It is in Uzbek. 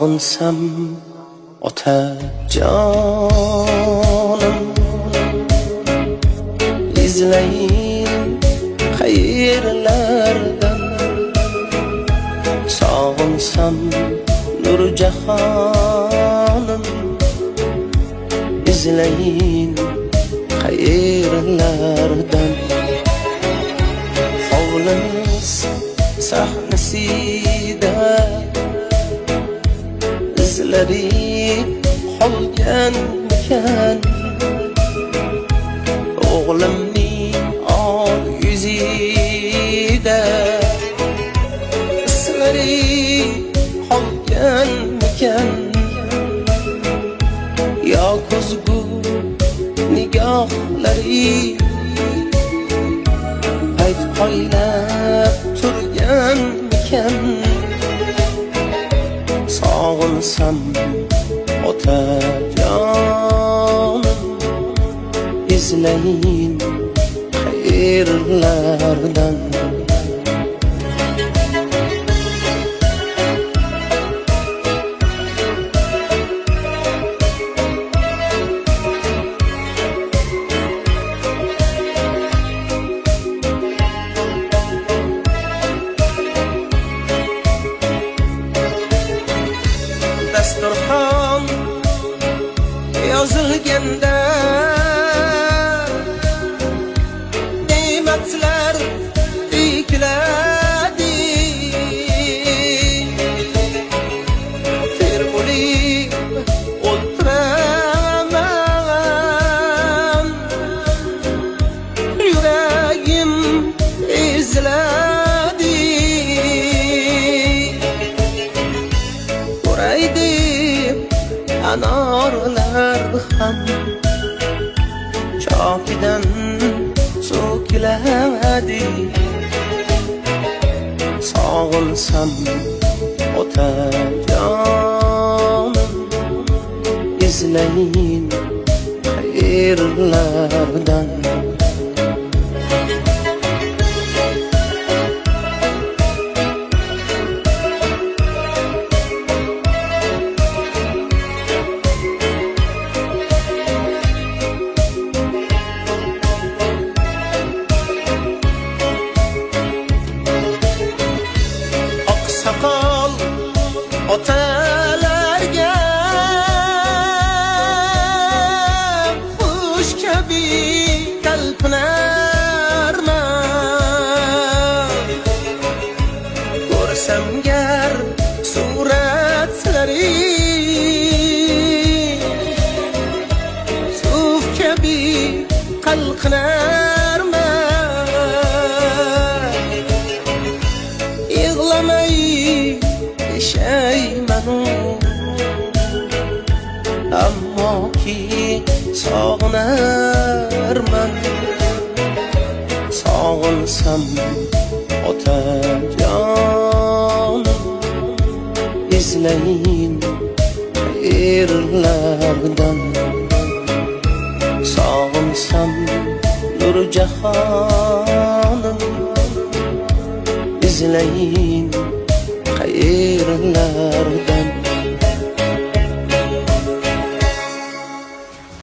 sog'insam otajonim izlayin qayerlardan sog'insam Nurjahonim izlayin qayerlardan hovlimiz sahnasida izlari qolganmikan o'g'limning oq yuzida izlari qolganmikan yo ko'zgu nigohlari payt poylab turganmikan sog'insam otajonim izlayin qayerlardan dasturxon yozilganda ne'matlar to'kiladi termulib o'tiraman yuragim eziladi ko'raydi anorlar ham chokidan so'kiladi sog'insam otajonim izlayin qayerlardan oqsoqol otalarga xush kabi talpinarman ko'rsam gar suratlari suv kabi qalqinarman yig'lamay yashaymanu ammo ki sog'inarman sog'insam otajonim izlayin qayerlardan sog'insam Nurjahonim izlayin